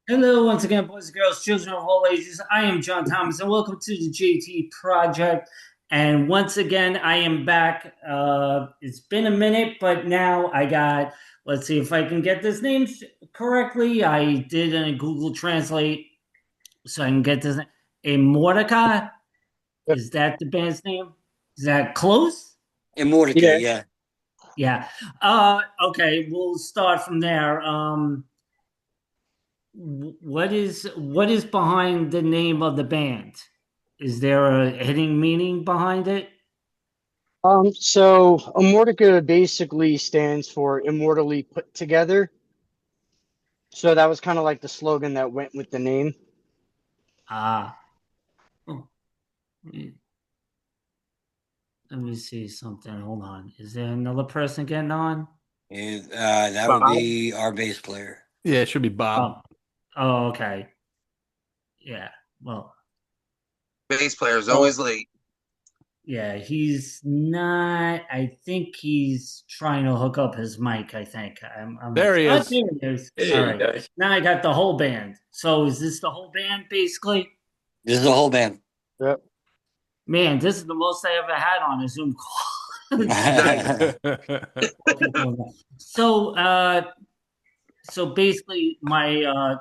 Hello, once again, boys and girls, children of all ages. I am John Thomas, and welcome to the JT Project. And once again, I am back. It's been a minute, but now I got, let's see if I can get this name correctly. I did in Google Translate so I can get this name. Immortika? Yep. Is that the band's name? Is that close? Immortika, Yeah. yeah. Yeah. Okay, we'll start from there. What is behind the name of the band? Is there a hidden meaning behind it? So Immortika basically stands for immortally put together. So that was kind of like the slogan that went with the name. Ah, oh, let me see something. Hold on. Is there another person getting on? That would Bob. be our bass player. Yeah, it should be Bob. Oh, oh, okay. Yeah. Well, Bass player is oh, always late. yeah. He's not. I think he's trying to hook up his mic. I think. I'm not There sure. he Oh, is. there it is. All Hey, right. guys. Now I got the whole band. So is this the whole band, basically? This is the whole band. Yep. Man, this is the most I ever had on a Zoom call. Nice. So, so basically, my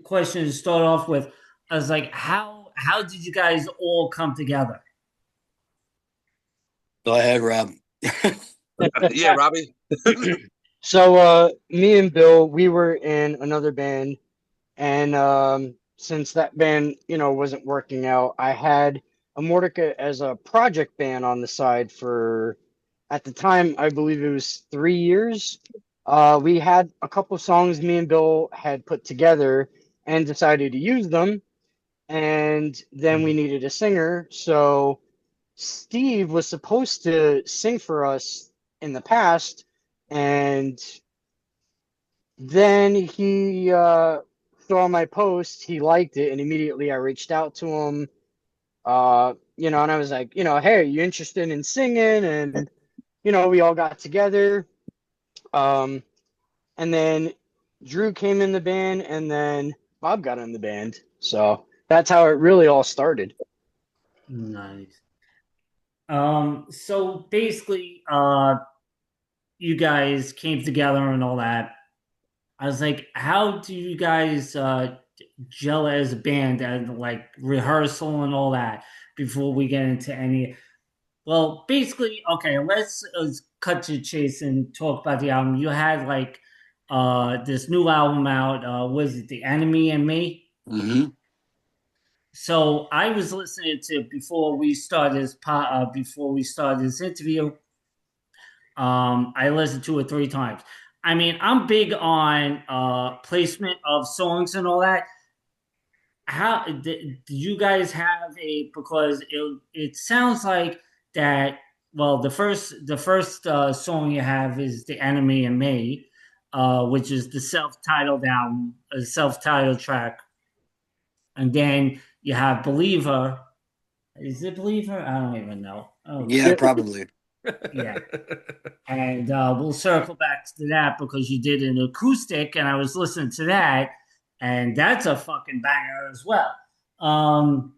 question to start off with, I was like, how did you guys all come together? Go ahead, Rob. Yeah, Robbie. So me and Bill, we were in another band, and since that band, wasn't working out, I had Immortika as a project band on the side for, at the time, I believe it was 3 years. We had a couple songs me and Bill had put together and decided to use them. And then we needed a singer. So Steve was supposed to sing for us in the past, and then he saw my post, he liked it, and immediately I reached out to him. And I was like, hey, you interested in singing? And we all got together. Um, and then Drew came in the band, and then Bob got in the band. So that's how it really all started. Nice. So basically, you guys came together and all that. I was like, how do you guys gel as a band and like rehearsal and all that before we get into any? Well, basically, okay, let's cut to the chase and talk about the album. You had like this new album out, was it The Enemy and Me? hmm So I was listening to before we started this interview. I listened to it 3 times. I mean, I'm big on placement of songs and all that. How do you guys have a, because it sounds like that. Well, the first song you have is The Enemy and Me, which is the self-titled album, a self-titled track, and then you have Believer. Is it Believer? I don't even know. Oh, Yeah, probably. yeah. And we'll circle back to that because you did an acoustic, and I was listening to that, and that's a fucking banger as well. Um,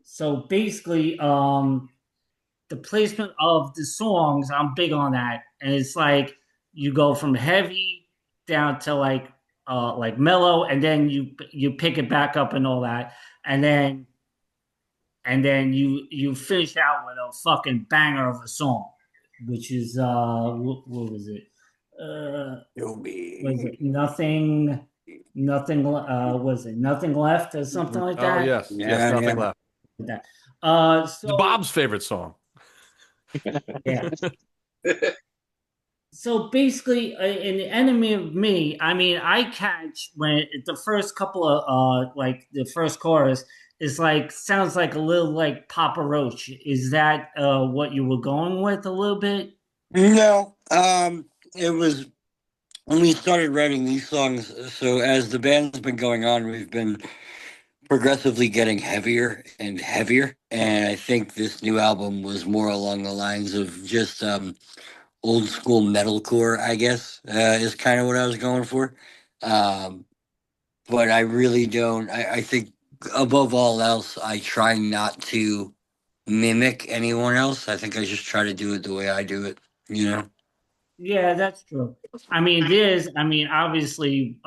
so basically, the placement of the songs, I'm big on that, and it's like you go from heavy down to like mellow, and then you pick it back up and all that, and then you finish out with a fucking banger of a song, which is what was it? You'll Was be. it nothing? Was it nothing left or something like Oh, that? yes. Yes, Yeah, nothing yeah. left. That. It's So Bob's favorite song. yeah. So basically, in the enemy of me, I mean, I catch when the first couple of like the first chorus is like sounds like a little like Papa Roach. Is that what you were going with a little bit? No, it was when we started writing these songs. So as the band's been going on, we've been progressively getting heavier and heavier. And I think this new album was more along the lines of just old school metalcore, I guess, is kind of what I was going for. Um, but I really don't. I think above all else, I try not to mimic anyone else. I think I just try to do it the way I do it. You know. Yeah, that's true. I mean, obviously,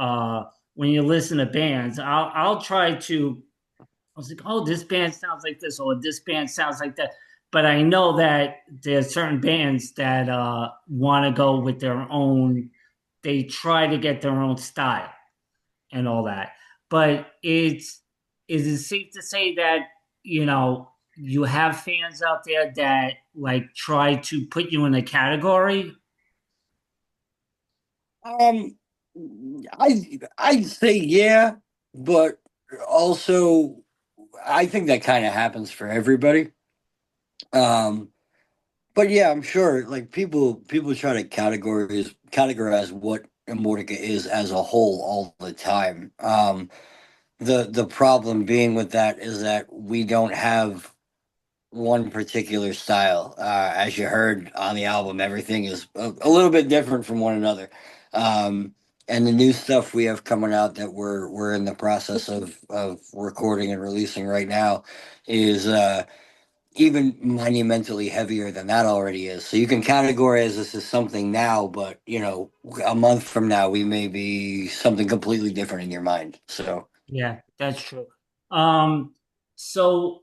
when you listen to bands, I'll try to. I was like, oh, this band sounds like this, or this band sounds like that. But I know that there's certain bands that want to go with their own. They try to get their own style and all that. But is it safe to say that you have fans out there that like try to put you in a category? Um, I'd say yeah, but also I think that kind of happens for everybody. Um, but yeah, I'm sure like people try to categorize what Immortika is as a whole all the time. The problem being with that is that we don't have one particular style. As you heard on the album, everything is a little bit different from one another. Um, and the new stuff we have coming out that we're in the process of recording and releasing right now is even monumentally heavier than that already is. So you can categorize this as something now, but a month from now we may be something completely different in your mind. So Yeah, that's true. Um, so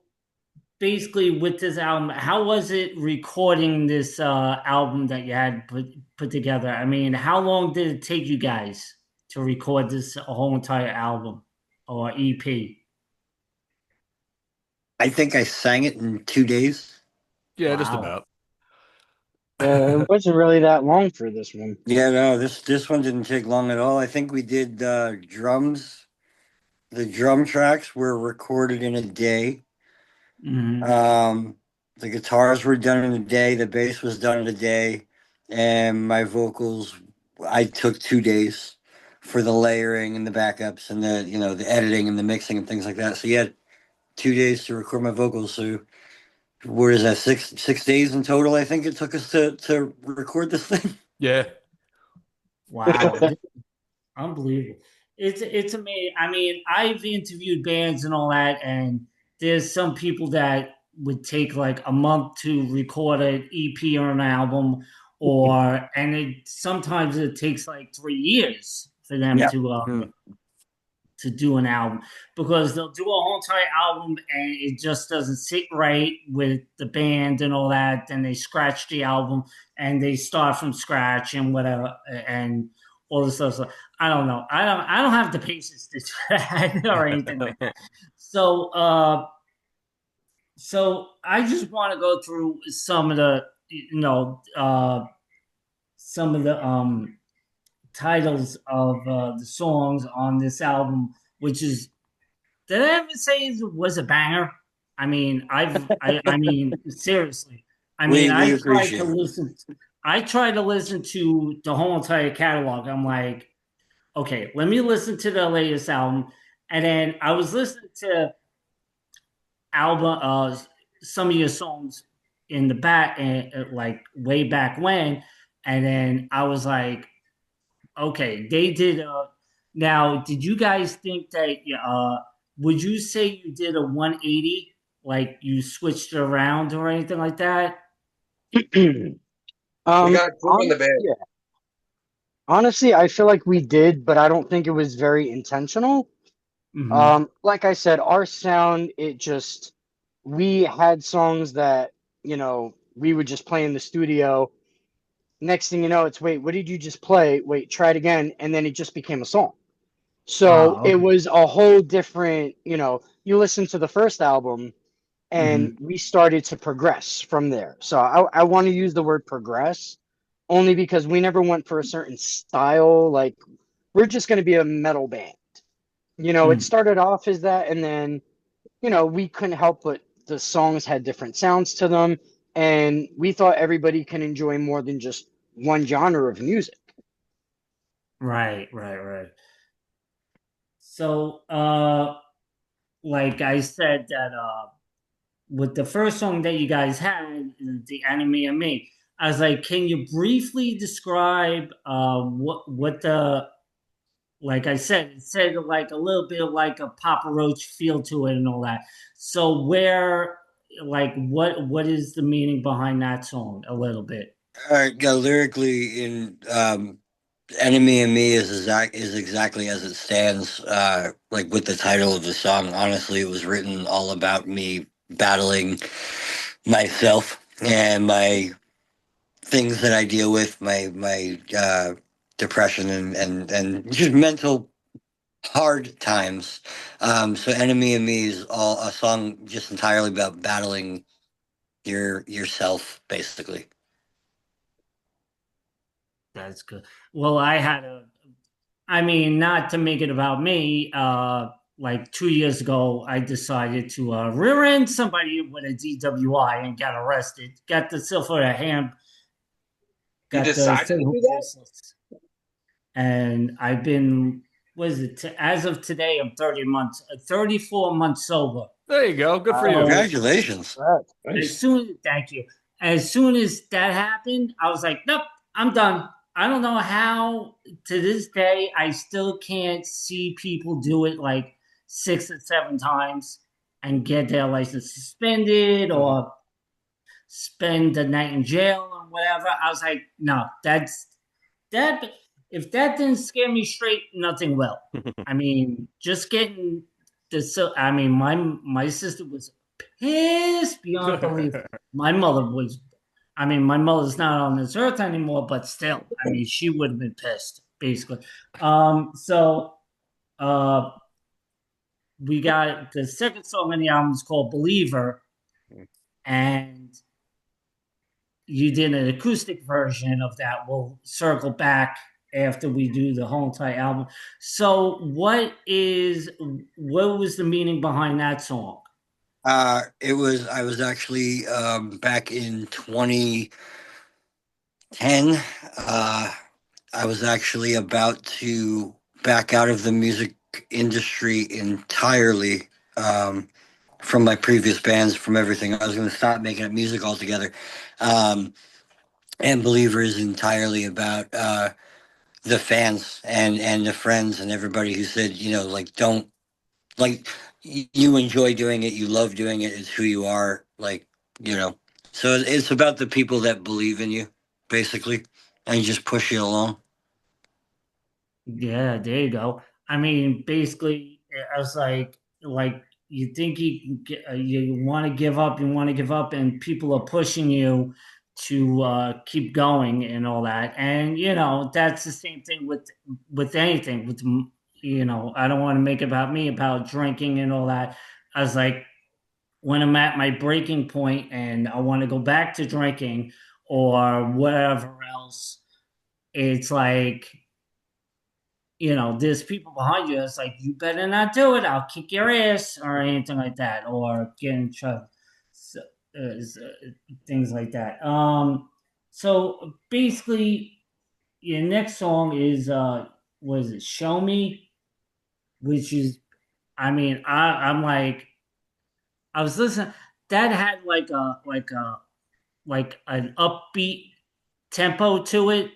basically with this album, how was it recording this album that you had put together? I mean, how long did it take you guys to record this whole entire album or EP? I think I sang it in 2 days. Yeah, just Wow. about. It wasn't really that long for this one. Yeah, no, this one didn't take long at all. I think we did drums. The drum tracks were recorded in a day. Hmm. Um, the guitars were done in a day. The bass was done in a day, and my vocals, I took 2 days for the layering and the backups and the editing and the mixing and things like that. So yeah, 2 days to record my vocals. So what is that? Six days in total? I think it took us to record this thing. Yeah. Wow. Unbelievable. It's amazing. I mean, I've interviewed bands and all that, and there's some people that would take like a month to record an EP or an album, and sometimes it takes like 3 years for them Yeah. Mm. to do an album because they'll do a whole entire album and it just doesn't sit right with the band and all that. Then they scratch the album and they start from scratch and whatever and all this stuff. So I don't know. I don't have the patience to do that or anything like that. So so I just want to go through some of the some of the titles of the songs on this album, which is did I ever say it was a banger? I mean, seriously. I mean, We appreciate it. I tried to listen to the whole entire catalog. I'm like, okay, let me listen to the latest album. And then I was listening to album, some of your songs in the back, like way back when. And then I was like, okay, they did. Now, did you guys think that? Would you say you did a 180, like you switched it around or anything like that? We got two in the band. Yeah. Honestly, I feel like we did, but I don't think it was very intentional. Hmm. Like I said, our sound, we had songs that, we would just play in the studio. Next thing you know, it's, wait, what did you just play? Wait, try it again. And then it just became a song. So Ah, it okay. was a whole different, you listen to the first album and Hmm. we started to progress from there. So I want to use the word progress only because we never went for a certain style. Like, we're just going to be a metal band. It Mm. started off as that, and then, we couldn't help but the songs had different sounds to them, and we thought everybody can enjoy more than just one genre of music. Right, right, right. So, like I said, that with the first song that you guys had, the Enemy of Me, I was like, can you briefly describe what the like I said, it said like a little bit of like a Papa Roach feel to it and all that. So where, like, what is the meaning behind that song? A little bit. All right, yeah, lyrically in Enemy and Me is exactly as it stands, like with the title of the song. Honestly, it was written all about me battling myself and my things that I deal with, my depression and just mental hard times. So Enemy and Me is all a song just entirely about battling yourself, basically. That's good. Well, I mean, not to make it about me, like 2 years ago, I decided to rear end somebody with a DWI and got arrested. Got the silver hand, You got the decided to silver do that? bracelets, and I've been, what is it? As of today, I'm 34 months sober. There you go. Good for you. So Congratulations. Nice. thank you. As soon as that happened, I was like, nope, I'm done. I don't know how to this day I still can't see people do it like 6 or 7 times and get their license suspended or spend the night in jail or whatever. I was like, no, that. If that didn't scare me straight, nothing will. I mean, just getting the. I mean, my sister was pissed beyond belief. My mother was. I mean, my mother's not on this earth anymore, but still, I mean, she would have been pissed, basically. So uh, we got the second song on the album is called "Believer," and you did an acoustic version of that. We'll circle back after we do the whole entire album. So, what was the meaning behind that song? I was actually back in 2010. I was actually about to back out of the music industry entirely, from my previous bands, from everything. I was going to stop making up music altogether. Um, and Believer is entirely about the fans and the friends and everybody who said, like, don't, like, you enjoy doing it, you love doing it, it's who you are, like, you know. So it's about the people that believe in you, basically, and just push you along. Yeah, there you go. I mean, basically, I was like you think you can get, you want to give up, and people are pushing you to keep going and all that. And that's the same thing with anything. I don't want to make it about me about drinking and all that. I was like, when I'm at my breaking point and I want to go back to drinking or whatever else, it's like there's people behind you. It's like, you better not do it. I'll kick your ass or anything like that, or get in trouble. So, things like that. So basically, your next song is what is it? Show Me, which is, I mean, I'm like, I was listening. That had like an upbeat tempo to it.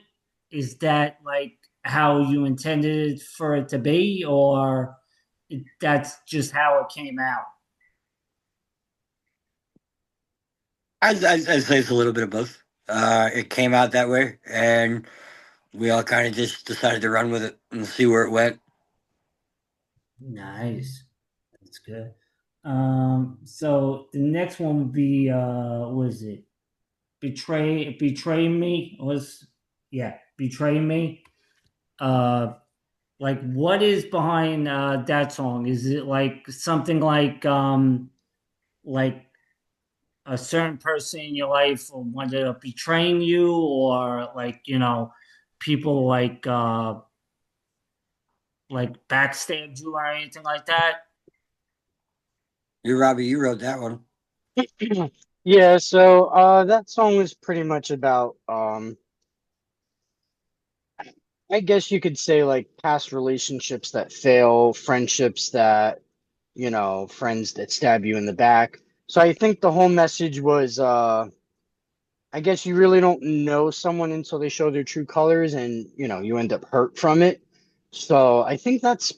Is that like how you intended it for it to be, or that's just how it came out? I'd say it's a little bit of both. It came out that way, and we all kind of just decided to run with it and see where it went. Nice, that's good. So the next one would be what is it? Betray Me was, yeah, Betray Me. Uh, like, what is behind that song? Is it like something like a certain person in your life wanted to betraying you, or like people like backstabbed you or anything like that? You, Robbie, you wrote that one. Yeah, so that song was pretty much about I guess you could say like past relationships that fail, friendships that, friends that stab you in the back. So I think the whole message was I guess you really don't know someone until they show their true colors and, you end up hurt from it. So I think that's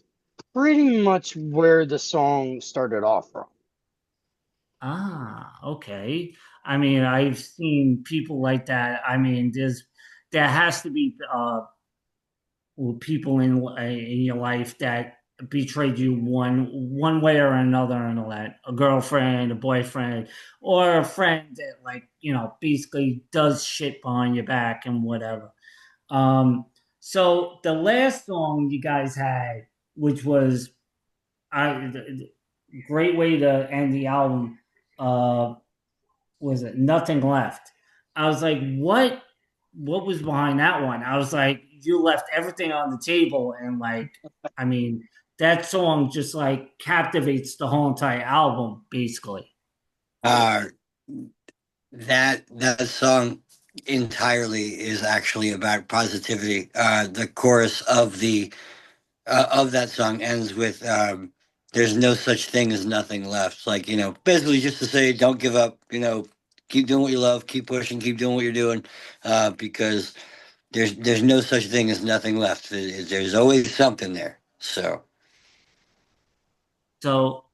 pretty much where the song started off from. Ah, okay. I mean, I've seen people like that. I mean, there has to be people in your life that betrayed you one way or another, and all that. A girlfriend, a boyfriend, or a friend that, like, basically does shit behind your back and whatever. Um, so the last song you guys had, which was great way to end the album, was it Nothing Left? I was like, what was behind that one? I was like, you left everything on the table, and, like, I mean, that song just like captivates the whole entire album, basically. Uh, that song entirely is actually about positivity. The chorus of that song ends with "There's no such thing as nothing left." Like, basically just to say, don't give up. Keep doing what you love, keep pushing, keep doing what you're doing, because there's no such thing as nothing left. There's always something there. So So,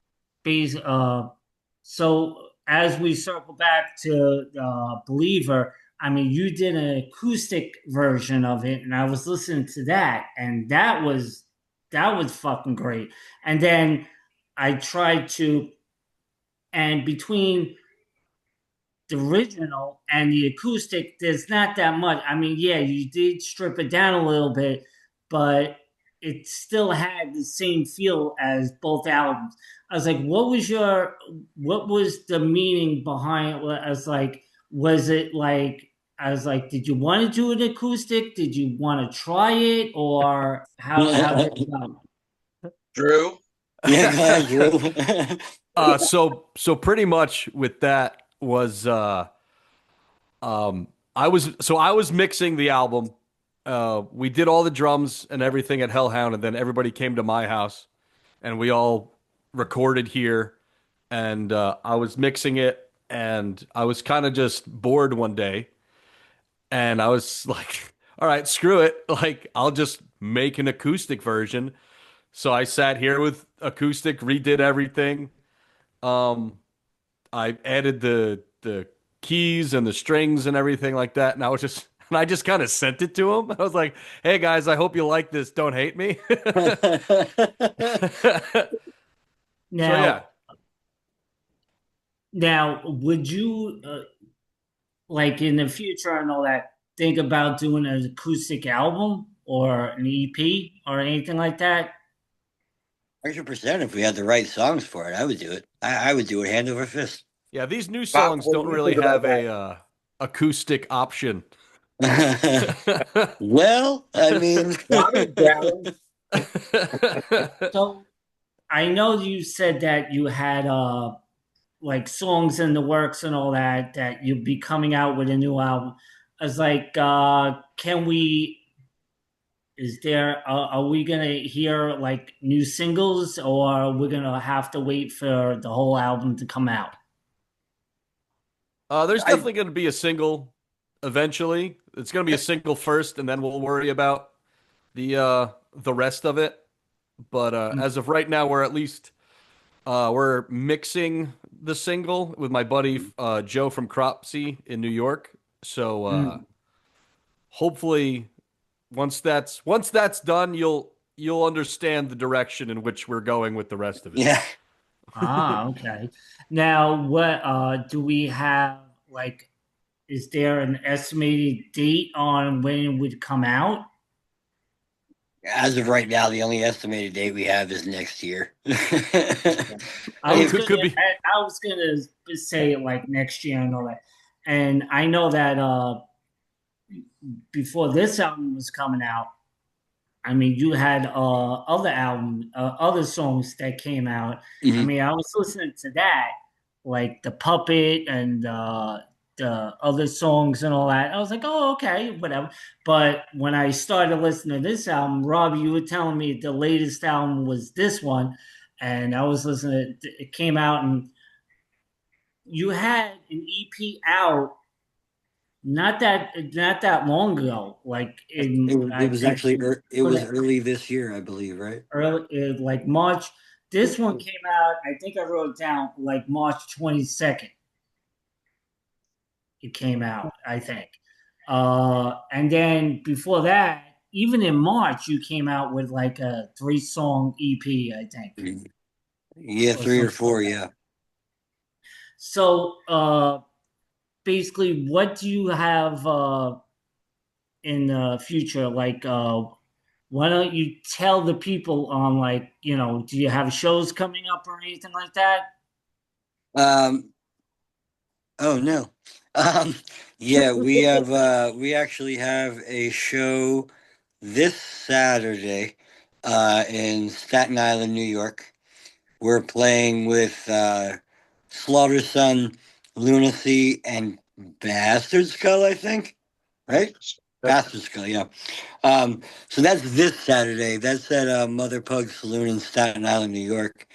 base, so as we circle back to Believer, I mean, you did an acoustic version of it, and I was listening to that, and that was fucking great. And then I tried to, and between the original and the acoustic, there's not that much. I mean, yeah, you did strip it down a little bit, but it still had the same feel as both albums. I was like, what was the meaning behind it? I was like, was it like, I was like, did you want to do an acoustic? Did you want to try it? Or how did it yeah, go? Drew. go ahead, Drew. So pretty much with that was I was mixing the album. We did all the drums and everything at Hellhound, and then everybody came to my house, and we all recorded here. And I was mixing it, and I was kind of just bored one day, and I was like, "All right, screw it! Like, I'll just make an acoustic version." So I sat here with acoustic, redid everything. Um, I added the keys and the strings and everything like that, and I just kind of sent it to him. I was like, "Hey guys, I hope you like this. Don't hate me." So yeah, Now, now, would you like in the future and all that, think about doing an acoustic album or an EP or anything like that? 100%. If we had the right songs for it, I would do it. I would do it hand over fist. yeah. These new Bob, songs what don't do you really think about have that? a acoustic option. Well, I mean, Bobby's down. So I know you said that you had like songs in the works and all that, that you'd be coming out with a new album. I was like, can we? Is there? Are we gonna hear like new singles, or we're gonna have to wait for the whole album to come out? There's I definitely going to be a single eventually. It's going to be a single first, and then we'll worry about the rest of it. But as of right now, we're mixing the single with my buddy Joe from Cropsey in New York. So Mm. hopefully, once that's done, you'll understand the direction in which we're going with the rest of it. yeah. Ah, okay. Now, what do we have? Like, is there an estimated date on when it would come out? As of right now, the only estimated date we have is next year. I Oh, was If could gonna, be. I was gonna say like next year and all that. And I know that before this album was coming out, I mean, you had other songs that came out. I Mhm. mean, I was listening to that, like the Puppet and the other songs and all that. I was like, oh, okay, whatever. But when I started listening to this album, Rob, you were telling me the latest album was this one, and I was listening. It came out, and you had an EP out not that long ago. Like in It I was think actually it for was the early this year, I believe, right? early like March. This one came out. I think I wrote it down like March 22nd. It came out. I think, and then before that, even in March, you came out with like a 3 song EP. I think Mhm. Yeah, or three or something like four, that. yeah. So basically, what do you have in the future? Like, why don't you tell the people on like, do you have shows coming up or anything like that? Um, oh no. Um, yeah, we actually have a show this Saturday in Staten Island, New York. We're playing with Slaughter Son, Lunacy, and Bastard Skull, I think. Right? Bastard Skull, yeah. So that's this Saturday. That's at Mother Pug Saloon in Staten Island, New York.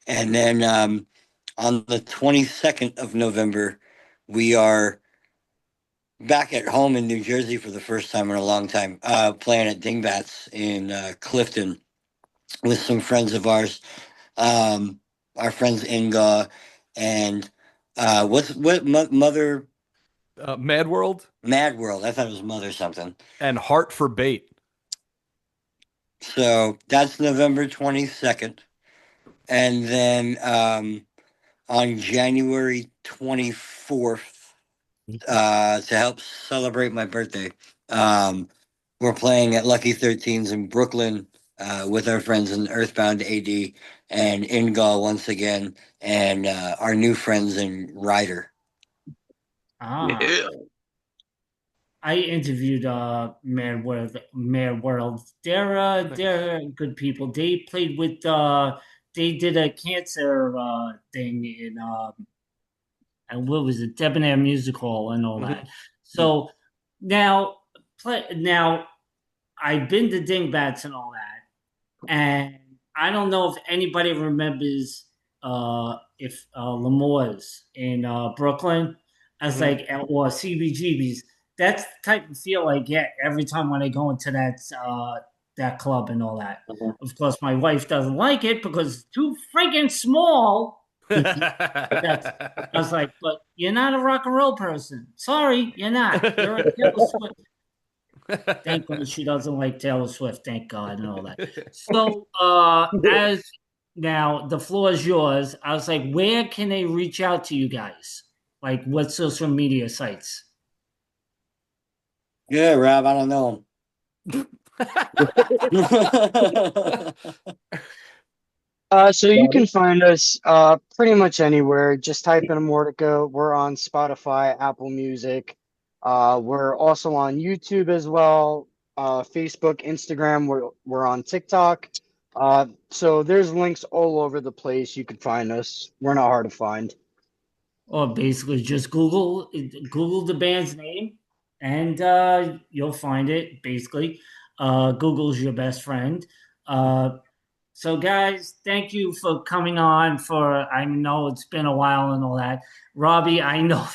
And then on the 22nd of November, we are back at home in New Jersey for the first time in a long time, playing at Dingbats in Clifton with some friends of ours. Um, our friends Inga and Mother Mad World Mad World. I thought it was Mother something. and Heart for Bait. So that's November 22nd. And then on January 24th, to help celebrate my birthday, um, we're playing at Lucky 13's in Brooklyn with our friends in Earthbound AD and Ingal once again, and our new friends in Ryder. Ah, Yeah. I interviewed Mad World. Nice. They're good people. They played with they did a cancer thing in and what was it, Debonair Music Hall and all that. Mhm. So now now I've been to Dingbats and all that, and I don't know if anybody remembers if Lemore's in Brooklyn. I was Mhm. like, or CBGB's. That's the type of feel I get every time when I go into that club and all that. Of course, my wife doesn't like it because it's too freaking small. But that's I was like, but you're not a rock and roll person. Sorry, you're not. You're a Taylor Swift. Thank God she doesn't like Taylor Swift. Thank God and all that. So, as now the floor is yours. I was like, where can they reach out to you guys? Like, what social media sites? Yeah, Rob, I don't know. So you can find us pretty much anywhere. Just type in Immortika. We're on Spotify, Apple Music. We're also on YouTube as well. Facebook, Instagram. We're on TikTok. So there's links all over the place. You can find us. We're not hard to find. Or basically just Google the band's name, and you'll find it. Basically, Google's your best friend. Uh, So, guys, thank you for coming on. I know it's been a while and all that. Robbie, I know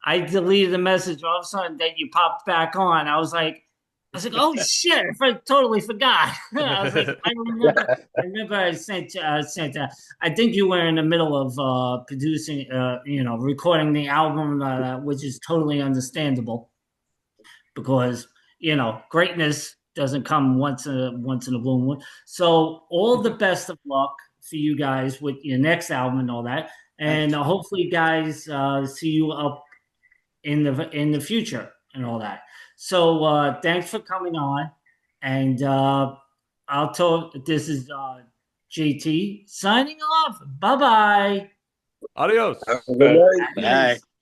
I deleted the message all of a sudden that you popped back on. I was like, oh shit, totally forgot. I was like, I remember I sent. I think you were in the middle of producing, recording the album, which is totally understandable because greatness doesn't come once in a blue moon. So all the best of luck for you guys with your next album and all that, and Thanks. hopefully, guys, see you up in the future and all that. So thanks for coming on, and I'll talk. This is JT signing off. Bye bye. Have Adios. a good night. Bye. Adios.